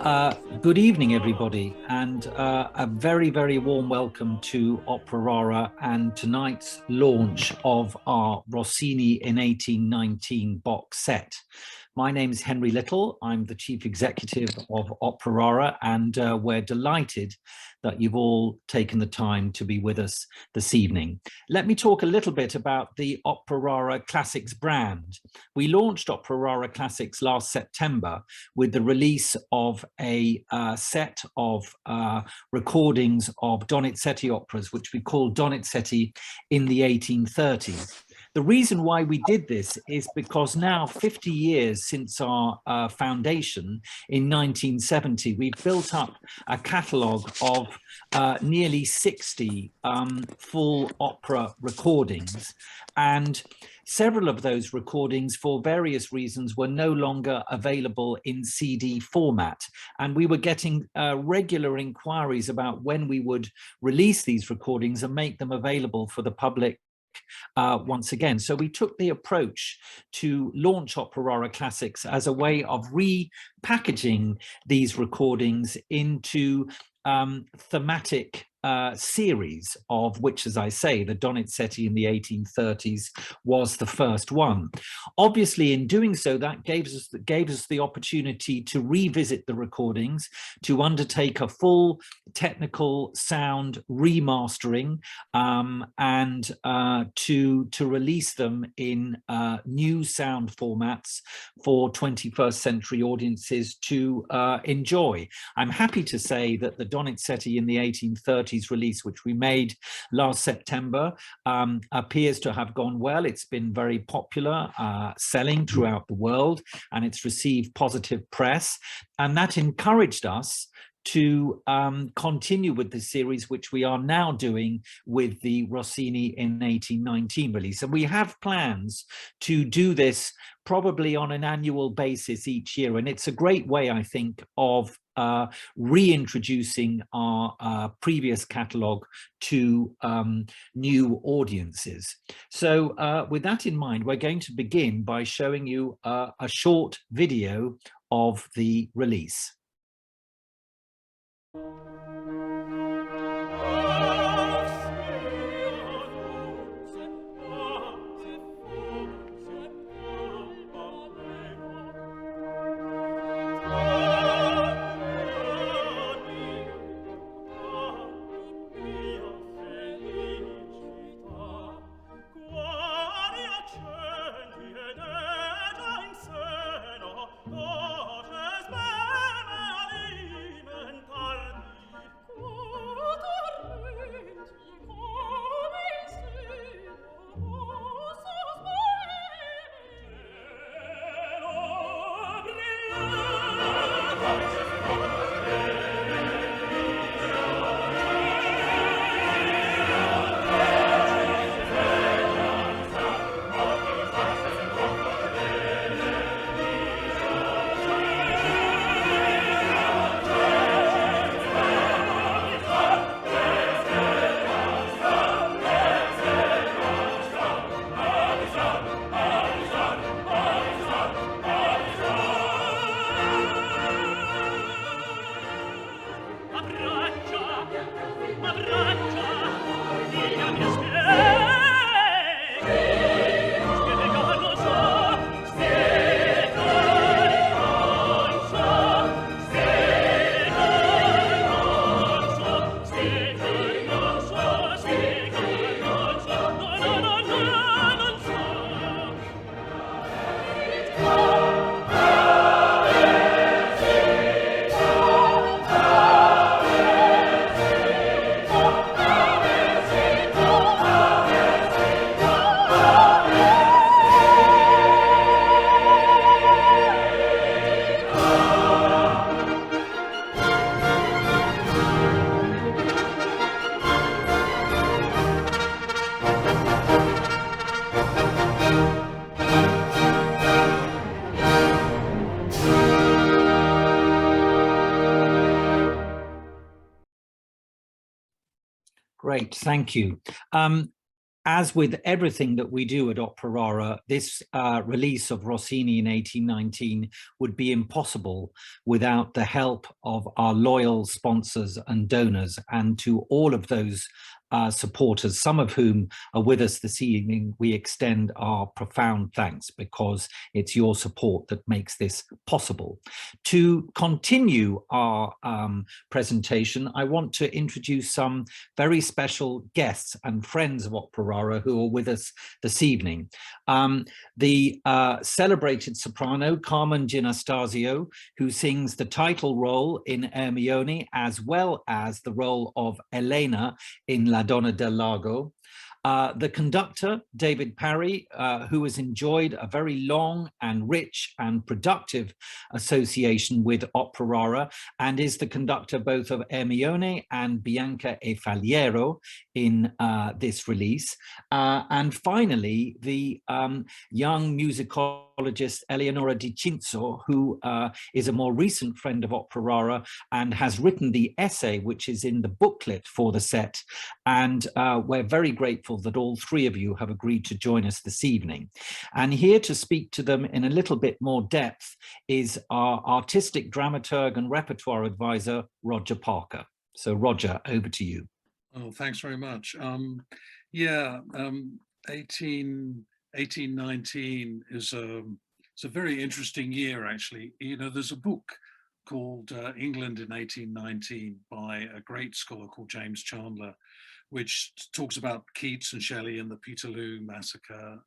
Good evening, everybody, and a very, very warm welcome to Opera Rara and tonight's launch of our Rossini in 1819 box set. My name is Henry Little. I'm the Chief Executive of Opera Rara, and we're delighted that you've all taken the time to be with us this evening. Let me talk a little bit about the Opera Rara Classics brand. We launched Opera Rara Classics last September with the release of a set of recordings of Donizetti operas, which we call Donizetti in the 1830s. The reason why we did this is because now, 50 years since our foundation in 1970, we've built up a catalogue of nearly 60 full opera recordings. And several of those recordings, for various reasons, were no longer available in CD format. And we were getting regular inquiries about when we would release these recordings and make them available for the public once again. So we took the approach to launch Opera Rara Classics as a way of repackaging these recordings into thematic series, of which, as I say, the Donizetti in the 1830s was the first one. Obviously, in doing so, that gave us the opportunity to revisit the recordings, to undertake a full technical sound remastering, and to release them in new sound formats for 21st century audiences to enjoy. I'm happy to say that the Donizetti in the 1830s release, which we made last September, appears to have gone well. It's been very popular, selling throughout the world, and it's received positive press. And that encouraged us to continue with the series, which we are now doing with the Rossini in 1819 release. And we have plans to do this probably on an annual basis each year. And it's a great way, I think, of reintroducing our previous catalogue to new audiences. So with that in mind, we're going to begin by showing you a short video of the release. Great, thank you. as with everything that we do at Opera Rara, this release of Rossini in 1819 would be impossible without the help of our loyal sponsors and donors. And to all of those supporters, some of whom are with us this evening, we extend our profound thanks, because it's your support that makes this possible. To continue our presentation, I want to introduce some very special guests and friends of Opera Rara who are with us this evening. The celebrated soprano Carmen Ginastasio, who sings the title role in Ermione, as well as the role of Elena in La Donna del Lago. The conductor, David Parry, who has enjoyed a very long and rich and productive association with Opera Rara, and is the conductor both of Ermione and Bianca e Faliero in this release. And finally, the young musicologist Eleonora Di Cinzo, who is a more recent friend of Opera Rara and has written the essay which is in the booklet for the set. And we're very grateful that all three of you have agreed to join us this evening. And here to speak to them in a little bit more depth is our artistic dramaturg and repertoire advisor, Roger Parker. So Roger, over to you. Oh, thanks very much. 1819 is it's a very interesting year, actually. You know, there's a book called England in 1819 by a great scholar called James Chandler, which talks about Keats and Shelley and the Peterloo Massacre.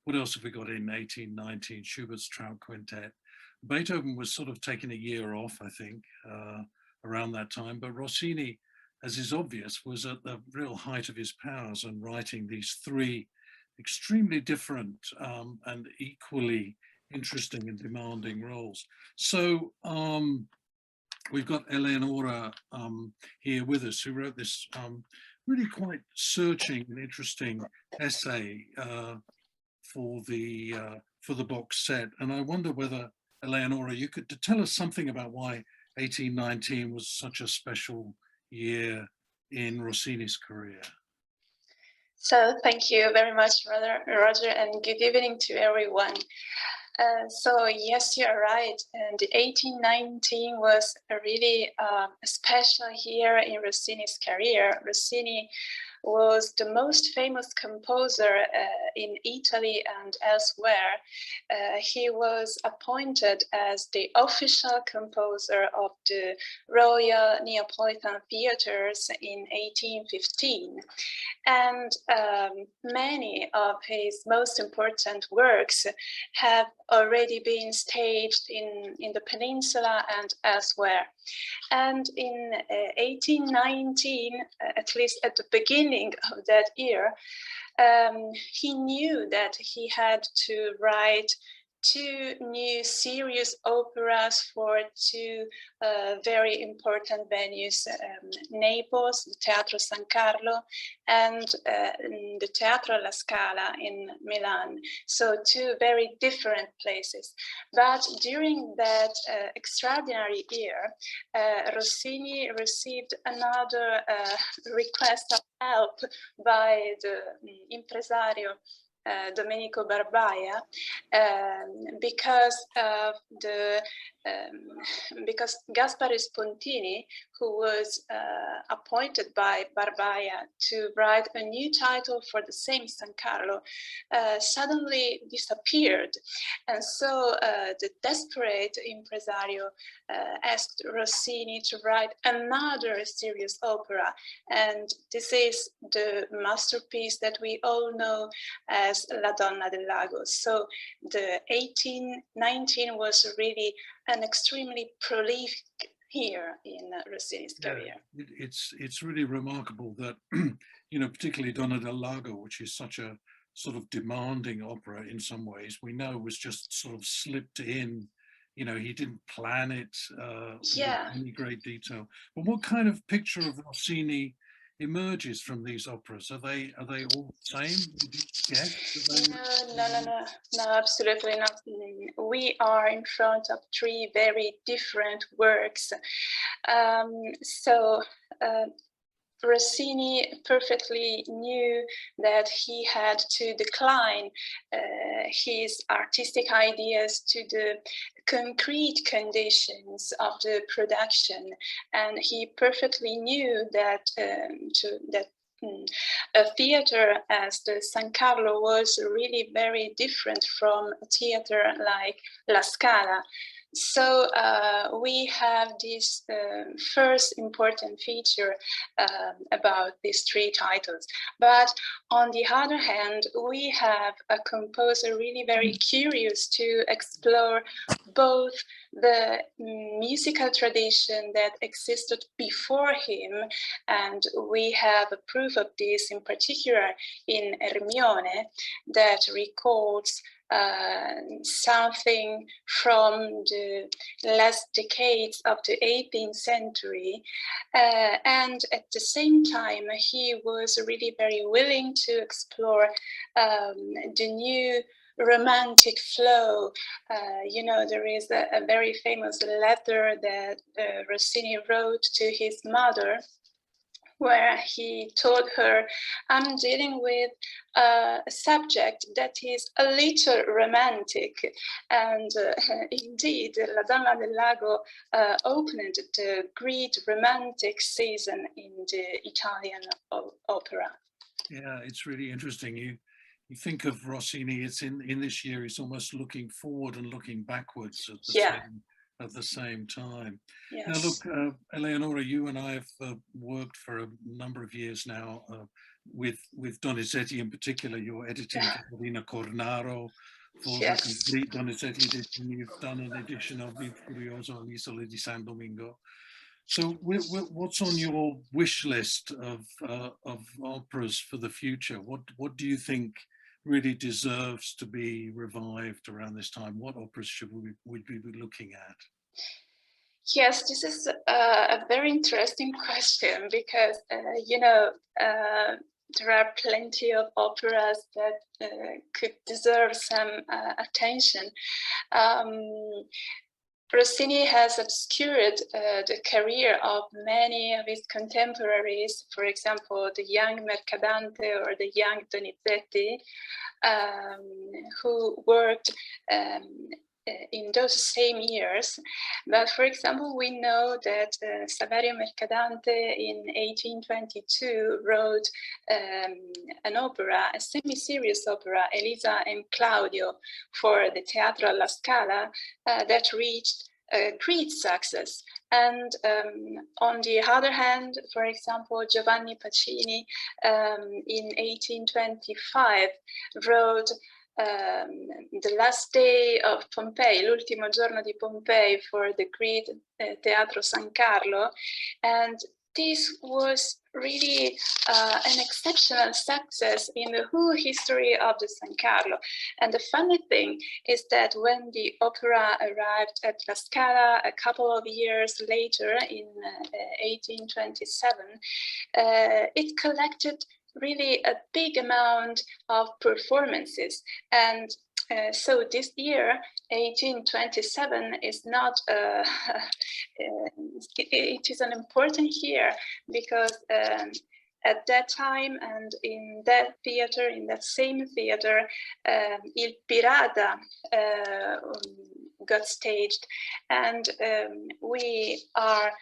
What else have we got in 1819? Schubert's Trout Quintet. Beethoven was sort of taking a year off, I think, around that time, but Rossini, as is obvious, was at the real height of his powers and writing these three extremely different and equally interesting and demanding roles. So we've got Eleonora here with us, who wrote this really quite searching and interesting essay for the box set. And I wonder whether, Eleonora, you could tell us something about why 1819 was such a special year in Rossini's career. So thank you very much, Roger, and good evening to everyone. So yes, you're right. And 1819 was a really special year in Rossini's career. Rossini was the most famous composer in Italy and elsewhere. He was appointed as the official composer of the Royal Neapolitan Theatres in 1815. And many of his most important works have already been staged in the peninsula and elsewhere. And in 1819, at least at the beginning of that year, he knew that he had to write two new serious operas for two very important venues, Naples, the Teatro San Carlo, and the Teatro La Scala in Milan. So two very different places. But during that extraordinary year, Rossini received another request of help by the impresario Domenico Barbaia, because Gaspare Spontini, who was appointed by Barbaia to write a new title for the same San Carlo, suddenly disappeared. And so the desperate impresario asked Rossini to write another serious opera. And this is the masterpiece that we all know as La Donna del Lago. So the 1819 was really an extremely prolific year in Rossini's career. It's really remarkable that, you know, particularly Donna del Lago, which is such a sort of demanding opera in some ways, we know was just sort of slipped in. You know, he didn't plan it with any great detail. But what kind of picture of Rossini emerges from these operas? Are they all the same? Did you guess? No, absolutely not. We are in front of three very different works. Rossini perfectly knew that he had to decline his artistic ideas to the concrete conditions of the production, and he perfectly knew that a theater as the San Carlo was really very different from a theater like La Scala. So we have this first important feature about these three titles. But on the other hand, we have a composer really very curious to explore both the musical tradition that existed before him, and we have a proof of this in particular in Ermione, that records something from the last decades of the 18th century. And at the same time, he was really very willing to explore the new romantic flow. You know, there is a very famous letter that Rossini wrote to his mother, where he told her, I'm dealing with a subject that is a little romantic. And indeed, La Dama del Lago opened the great romantic season in the Italian opera. Yeah, it's really interesting. You think of Rossini, it's in this year, he's almost looking forward and looking backwards at the same time. Yes. Now, look, Eleonora, you and I have worked for a number of years now with Donizetti in particular. You're editing Caterina Cornaro for the complete Donizetti edition. You've done an edition of Il Furioso all'Isola di San Domingo. So what's on your wish list of operas for the future? What do you think really deserves to be revived around this time? What operas should we be looking at? Yes, this is a very interesting question, because, you know, there are plenty of operas that could deserve some attention. Rossini has obscured the career of many of his contemporaries, for example, the young Mercadante or the young Donizetti, who worked in those same years. But for example, we know that Saverio Mercadante in 1822 wrote an opera, a semi-serious opera, Elisa and Claudio, for the Teatro alla Scala, that reached great success. And on the other hand, for example, Giovanni Pacini in 1825 wrote The Last Day of Pompeii, L'ultimo giorno di Pompeii, for the great Teatro San Carlo. And this was really an exceptional success in the whole history of the San Carlo. And the funny thing is that when the opera arrived at La Scala a couple of years later, in 1827, it collected really a big amount of performances. And so this year, 1827, is not, it is an important year, because at that time and in that theater, in that same theater, Il Pirata got staged, and we are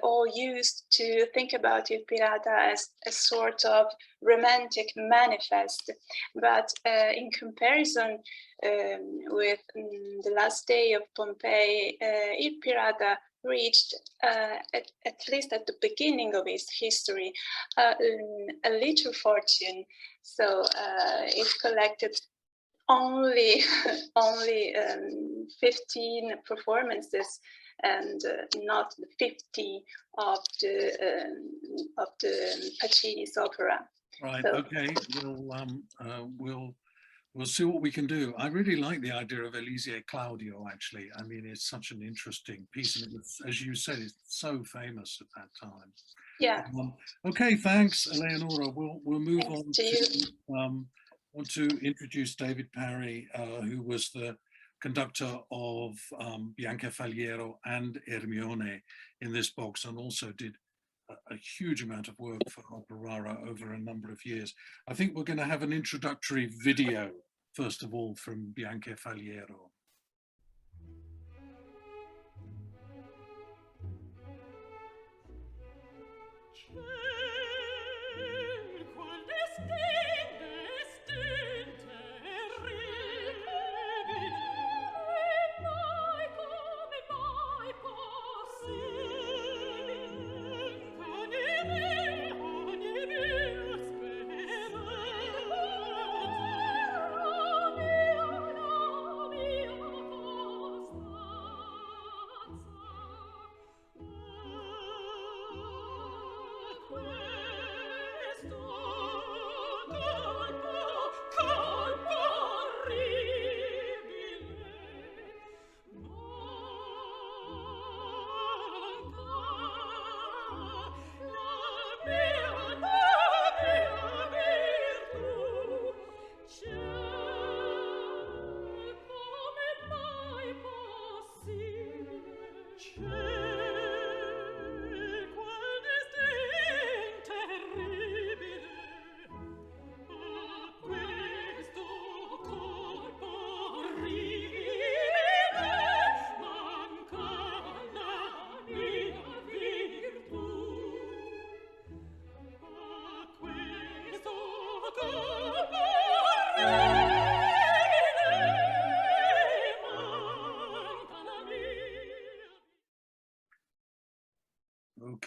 all used to think about Il Pirata as a sort of romantic manifest, but in comparison with The Last Day of Pompeii, Il Pirata reached, at least at the beginning of his history, a little fortune. So it collected only 15 performances, and not the 50 of the Pacini's opera. Right. So, okay. We'll see what we can do. I really like the idea of Elise Claudio, actually. I mean, it's such an interesting piece. And it was, as you said, it's so famous at that time. yeah. Okay, thanks, Eleonora. We'll move Thanks on to want to introduce David Parry, who was the conductor of Bianca Faliero and Ermione in this box, and also did a huge amount of work for Opera Rara over a number of years. I think we're going to have an introductory video, first of all, from Bianca Faliero.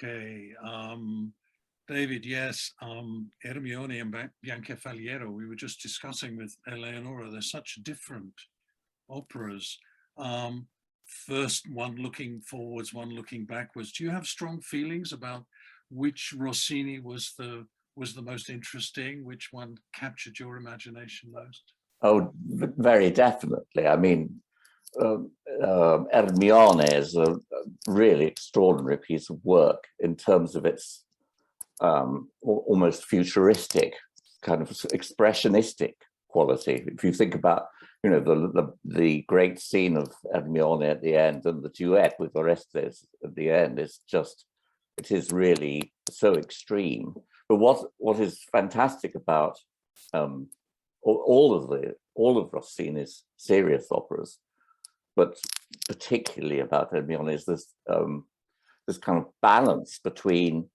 Okay, David, yes, Ermione and Bianca Faliero, we were just discussing with Eleonora, they're such different operas. First one looking forwards, one looking backwards. Do you have strong feelings about which Rossini was the most interesting? Which one captured your imagination most? Oh, very definitely. I mean, Ermione is a really extraordinary piece of work in terms of its almost futuristic, kind of expressionistic quality. If you think about, you know, the great scene of Ermione at the end and the duet with Orestes at the end is just, it is really so extreme. But what is fantastic about all of Rossini's serious operas, but particularly about Hermione, is this this kind of balance between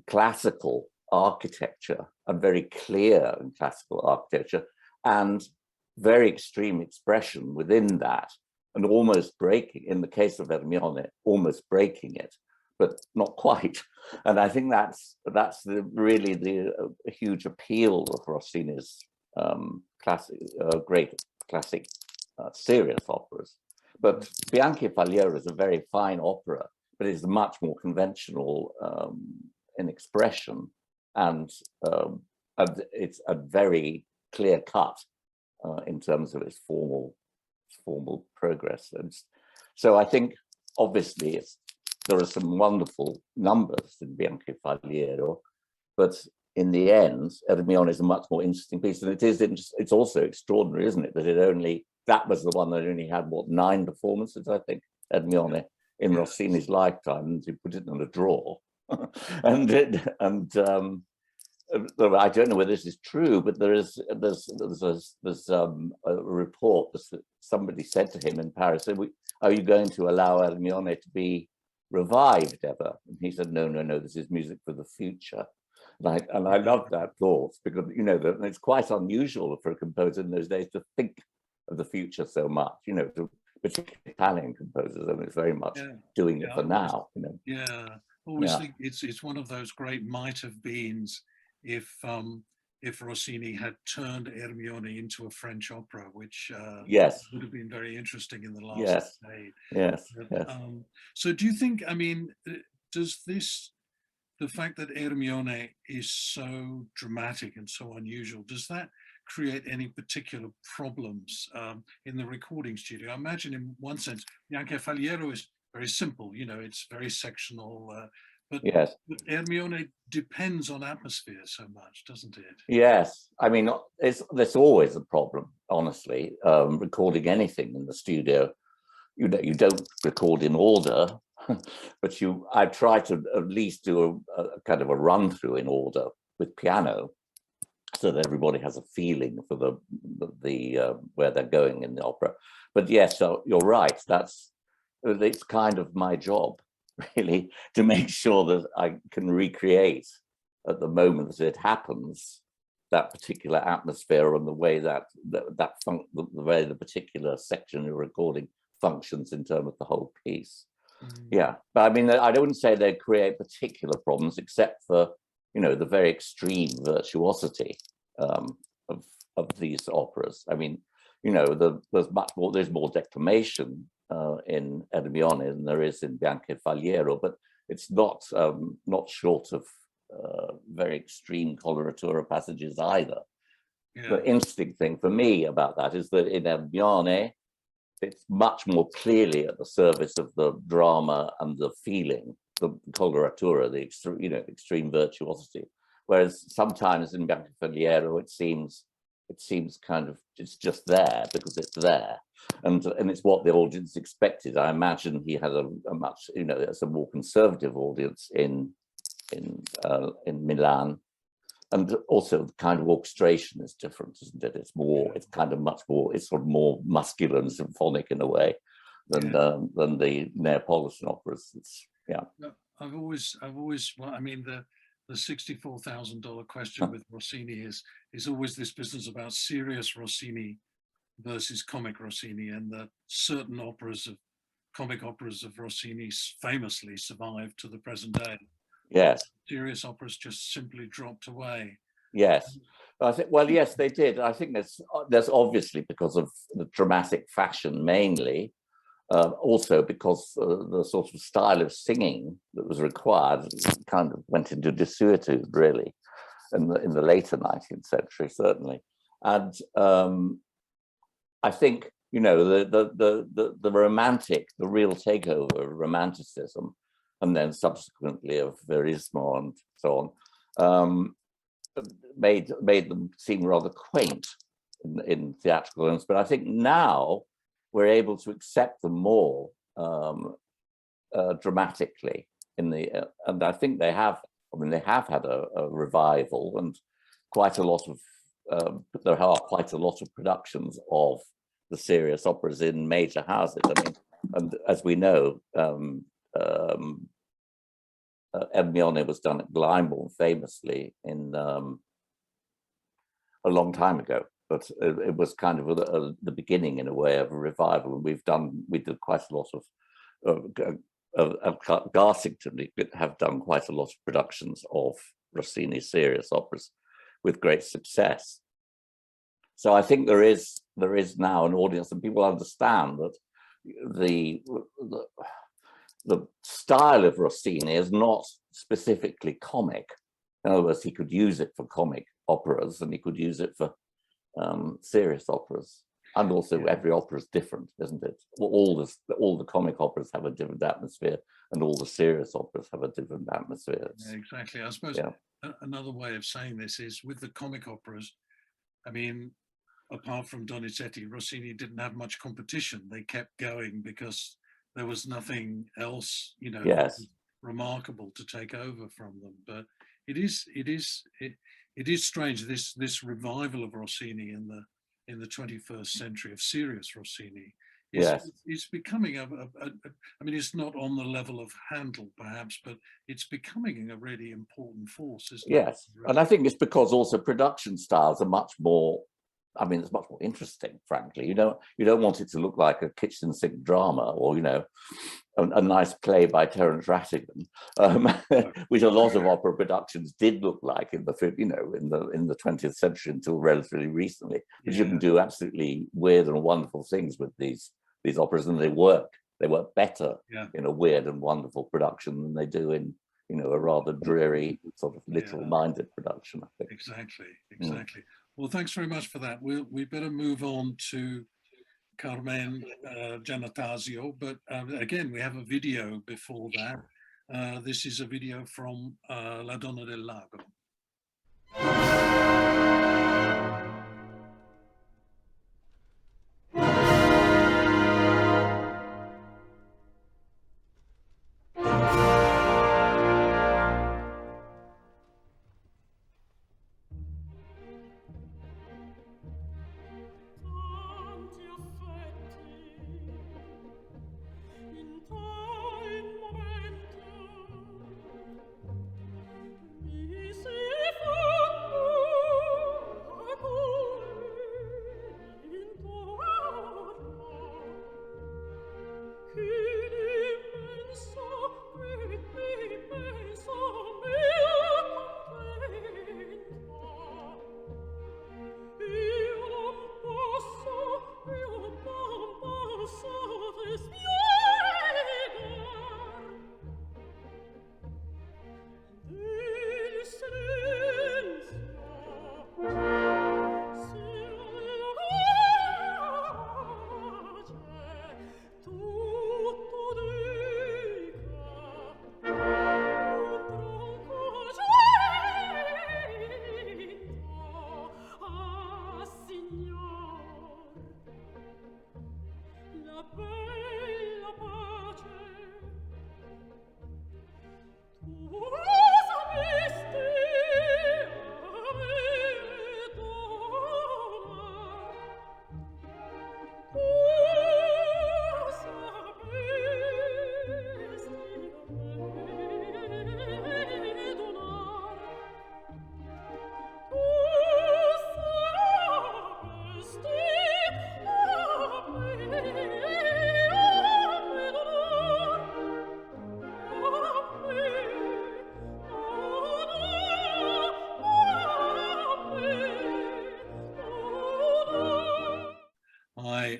classical architecture and very clear and classical architecture and very extreme expression within that, and almost breaking, in the case of Hermione, almost breaking it, but not quite. And I think that's really the huge appeal of Rossini's great classic serious operas. But Bianca Faliero is a very fine opera, but it's much more conventional in expression, and it's a very clear cut in terms of its formal progress. And so I think obviously there are some wonderful numbers in Bianca Faliero, but in the end, Hermione is a much more interesting piece. And it's also extraordinary, isn't it, that that was the one that only had, what, 9 performances, I think, Hermione, in Rossini's lifetime, and he put it in a drawer. and I don't know whether this is true, but there's a report that somebody said to him in Paris, are you going to allow Hermione to be revived ever? And he said, no, this is music for the future. And I love that thought, because, you know, it's quite unusual for a composer in those days to think of the future so much, you know, particularly Italian composers, and it's very much doing it for now, you know. Yeah, always think it's one of those great might have beens if Rossini had turned Ermione into a French opera, which would have been very interesting in the last decade. Yes. So do you think, I mean, does the fact that Ermione is so dramatic and so unusual, does that create any particular problems in the recording studio? I imagine in one sense, Bianca Faliero is very simple, you know, it's very sectional, but Hermione depends on atmosphere so much, doesn't it? Yes, I mean, there's always a problem, honestly, recording anything in the studio. You know, you don't record in order, but I try to at least do a kind of a run through in order with piano, so that everybody has a feeling for the where they're going in the opera. But yes, so you're right. It's kind of my job, really, to make sure that I can recreate at the moment that it happens that particular atmosphere and the way the way the particular section of recording functions in terms of the whole piece. Yeah, but I mean, I don't say they create particular problems, except for, you know, the very extreme virtuosity of these operas. I mean, you know, there's more declamation in Ermione than there is in Bianca but it's not short of very extreme coloratura passages either. Yeah. The interesting thing for me about that is that in Ermione, it's much more clearly at the service of the drama and the feeling, the coloratura, the extreme virtuosity. Whereas sometimes in Bianca it seems kind of, it's just there because it's there, and it's what the audience expected. I imagine he had a much, you know, it's a more conservative audience in Milan. And also the kind of orchestration is different, isn't it? It's kind of much more, it's sort of more muscular and symphonic in a way than the Neapolitan operas. I've always, well, I mean, the $64,000 question with Rossini is always this business about serious Rossini versus comic Rossini, and that certain comic operas of Rossini famously survived to the present day. Yes. Serious operas just simply dropped away. Yes, I think. Well, yes, they did. I think that's obviously because of the dramatic fashion mainly. Also because the sort of style of singing that was required kind of went into desuetude, really, in the later 19th century, certainly. And I think, you know, the romantic, the real takeover of romanticism, and then subsequently of verismo and so on, made them seem rather quaint in theatrical films. But I think now we're able to accept them more dramatically and I think they have. I mean, they have had a revival, and quite a lot of there are quite a lot of productions of the serious operas in major houses. I mean, and as we know, Ermione was done at Glyndebourne famously in a long time ago, but it was kind of the beginning, in a way, of a revival. And we did quite a lot of Garsington have done quite a lot of productions of Rossini's serious operas with great success. So I think there is now an audience, and people understand that the style of Rossini is not specifically comic. In other words, he could use it for comic operas and he could use it for serious operas. And also every opera is different, isn't it? All the comic operas have a different atmosphere, and all the serious operas have a different atmosphere. Yeah, exactly. I suppose another way of saying this is, with the comic operas, I mean, apart from Donizetti, Rossini didn't have much competition. They kept going because there was nothing else, you know, remarkable to take over from them. But it is strange, this revival of Rossini in the 21st century, of serious Rossini, is becoming I mean, it's not on the level of Handel perhaps, but it's becoming a really important force, isn't it? Yes, and I think it's because also production styles are much more, I mean, it's much more interesting, frankly. You don't want it to look like a kitchen sink drama, or, you know, a nice play by Terence Rattigan, which a lot of opera productions did look like in the 20th century until relatively recently. But you can do absolutely weird and wonderful things with these operas, and they work. They work better in a weird and wonderful production than they do in, you know, a rather dreary sort of literal-minded production, I think. Exactly. Well, thanks very much for that. We better move on to Carmen Giannatasio, but again, we have a video before that. This is a video from La Donna del Lago.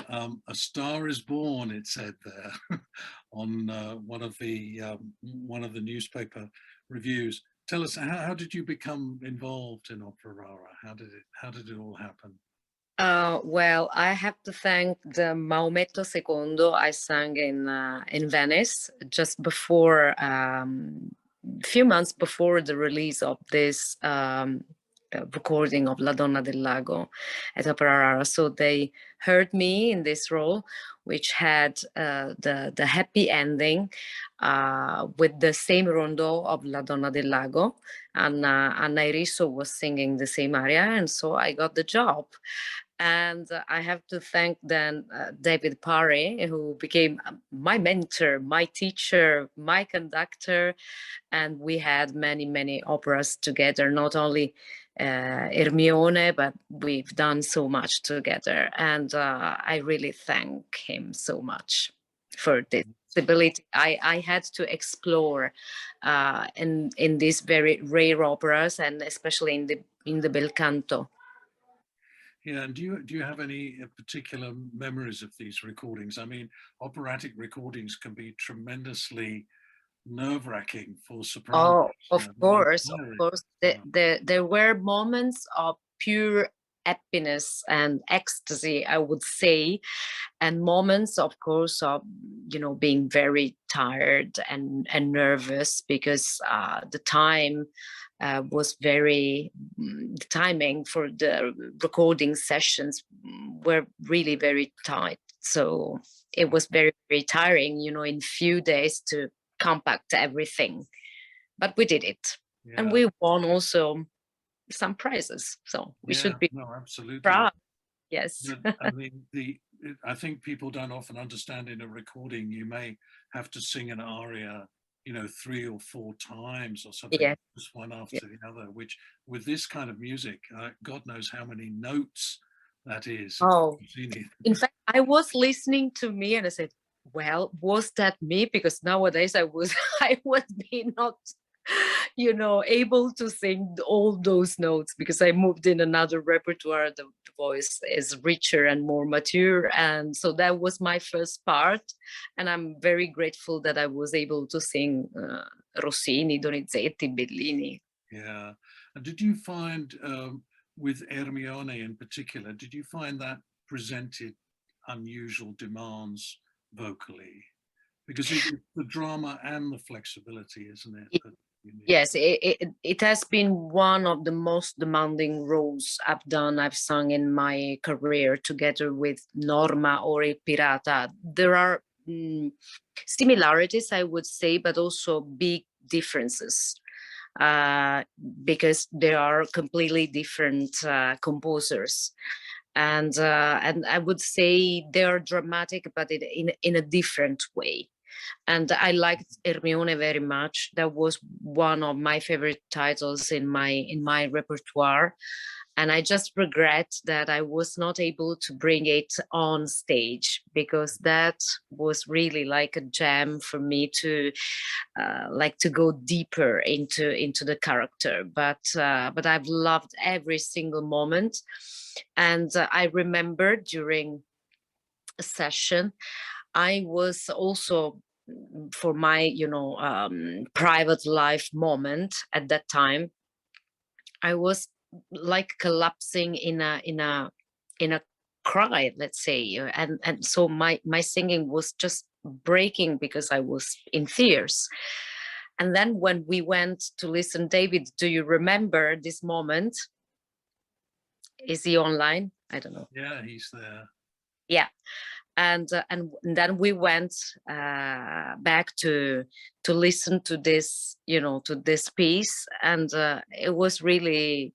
A Star is Born, it said there on one of the newspaper reviews. Tell us, how did you become involved in Opera Rara? How did it all happen? Well, I have to thank the Maometto II I sang in Venice just before, a few months before the release of this recording of La Donna del Lago at Opera Rara. So they heard me in this role, which had the happy ending with the same rondo of La Donna del Lago. And Anna Iriso was singing the same aria, and so I got the job. And I have to thank then David Parry, who became my mentor, my teacher, my conductor. And we had many, many operas together, not only Ermione, but we've done so much together. And I really thank him so much for this ability. I had to explore in these very rare operas, and especially in the bel canto. Yeah, and do you have any particular memories of these recordings? I mean, operatic recordings can be tremendously nerve-wracking for sopranos. Oh, of course, of course. There were moments of pure happiness and ecstasy, I would say, and moments, of course, of being very tired and nervous, because the time was very the timing for the recording sessions were really very tight. So it was very, very tiring, in few days to compact everything, but we did it. Yeah. And we won also some prizes, so we should be absolutely proud. Yes. I mean, I think people don't often understand in a recording you may have to sing an aria 3 or 4 times or something, yeah, just one after the other, which with this kind of music, God knows how many notes that is. Oh, in fact, I was listening to me and I said, well, was that me? Because nowadays I would be not, able to sing all those notes, because I moved in another repertoire. The voice is richer and more mature. And so that was my first part. And I'm very grateful that I was able to sing Rossini, Donizetti, Bellini. Yeah. And did you find, with Ermione in particular, did you find that presented unusual demands vocally? Because it's the drama and the flexibility, isn't it? Yes, it has been one of the most demanding roles I've sung in my career, together with Norma or Il Pirata. There are similarities, I would say, but also big differences, because they are completely different composers. And I would say they are dramatic, but in a different way. And I liked Ermione very much. That was one of my favorite titles in my repertoire. And I just regret that I was not able to bring it on stage, because that was really like a gem for me to to go deeper into the character. But I've loved every single moment. And I remember during a session, I was also, for my private life moment at that time, I was like collapsing in a cry, let's say, and so my singing was just breaking because I was in tears. And then when we went to listen, David, do you remember this moment? Is he online? I don't know. Yeah, he's there. Yeah. And then we went back to listen to this, to this piece, and it was really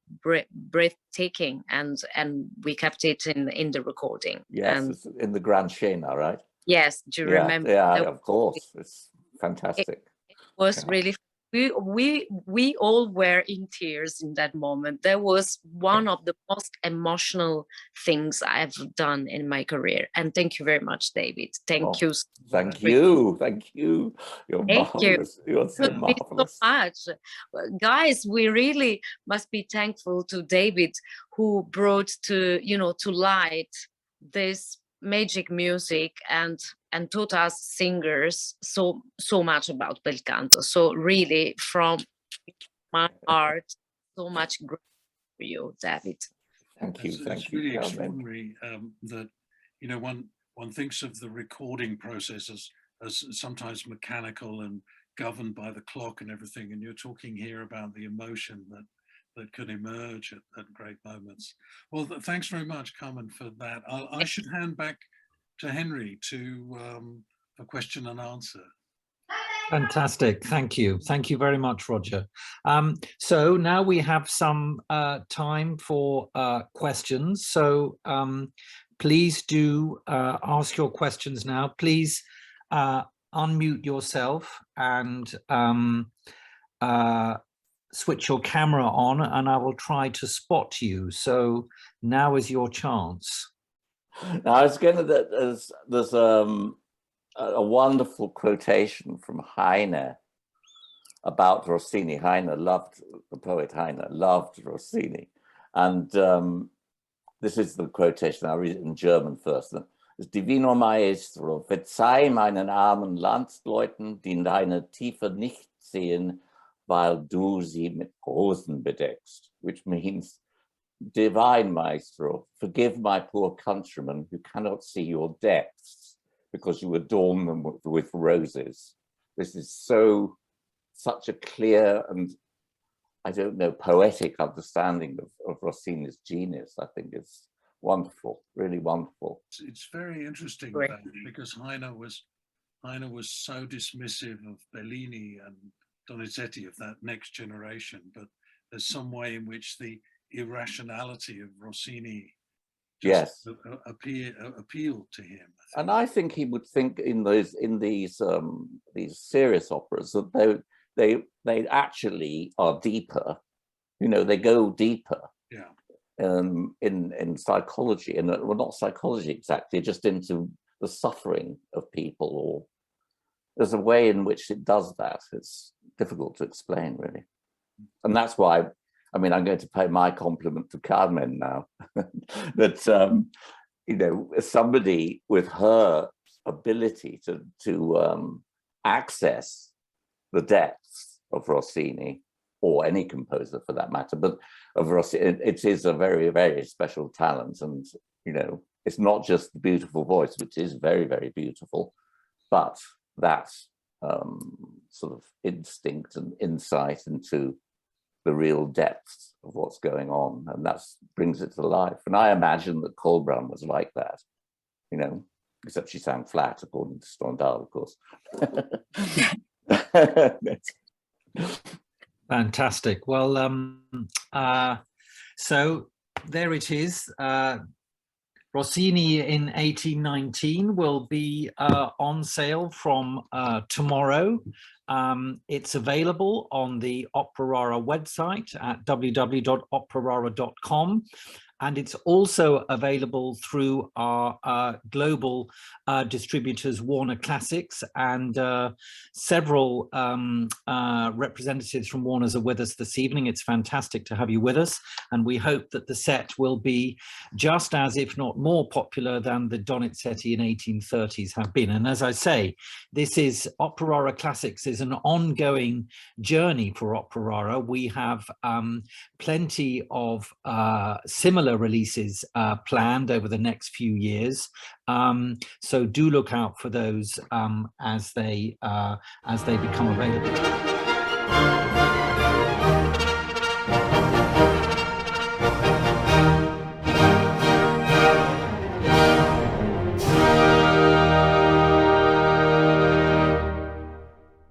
breathtaking, and we kept it in the recording. Yes, and it's in the Grand Scena, right? Yes, do you remember? Yeah, of course, it's fantastic. It was really. We all were in tears in that moment. That was one of the most emotional things I've done in my career. And thank you very much, David. Thank you. Thank you. Thank you. You're marvelous. You're so marvelous. So much. Guys, we really must be thankful to David, who brought to light this magic music and taught us singers so much about bel canto. So really, from my heart, so much grace for you, David. Thank you. It's really extraordinary that, you know, one thinks of the recording process as sometimes mechanical and governed by the clock and everything, and you're talking here about the emotion that could emerge at great moments. Well, thanks very much, Carmen, for that. I should hand back to Henry for question and answer. Fantastic. Thank you. Thank you very much, Roger. So now we have some time for questions. So please do ask your questions now. Please unmute yourself and switch your camera on, and I will try to spot you. So now is your chance. Now, I was going to, there's a wonderful quotation from Heine about Rossini. The poet Heine loved Rossini. And this is the quotation. I'll read it in German first. Divino Maestro, verzeih meinen armen Landsleuten, die deine Tiefe nicht sehen, weil du sie mit Rosen bedeckst, which means, Divine Maestro, forgive my poor countrymen who cannot see your depths because you adorn them with roses. This is such a clear and, I don't know, poetic understanding of Rossini's genius. I think it's wonderful, really wonderful. It's very interesting because Heine was so dismissive of Bellini and Donizetti, of that next generation, but there's some way in which the irrationality of Rossini just appealed to him. And I think he would think in these serious operas that they actually are deeper. You know, they go deeper. Yeah. In psychology, and well, not psychology exactly, just into the suffering of people. Or there's a way in which it does that. It's difficult to explain, really, and that's why. I mean, I'm going to pay my compliment to Carmen now. That you know, somebody with her ability to access the depths of Rossini, or any composer for that matter, but of Rossini, it is a very, very special talent. And, you know, it's not just the beautiful voice, which is very, very beautiful, but that sort of instinct and insight into the real depths of what's going on, and that brings it to life. And I imagine that Colbrun was like that, you know, except she sang flat, according to Stendhal, of course. Fantastic. Well, so there it is. Rossini in 1819 will be on sale from tomorrow. It's available on the Operara website at www.operara.com. And it's also available through our global distributors, Warner Classics, and several representatives from Warner's are with us this evening. It's fantastic to have you with us, and we hope that the set will be just as, if not more, popular than the Donizetti in 1830s have been. And as I say, this is Operara Classics is an ongoing journey for Operara. We have plenty of similar releases planned over the next few years, so do look out for those as they become available.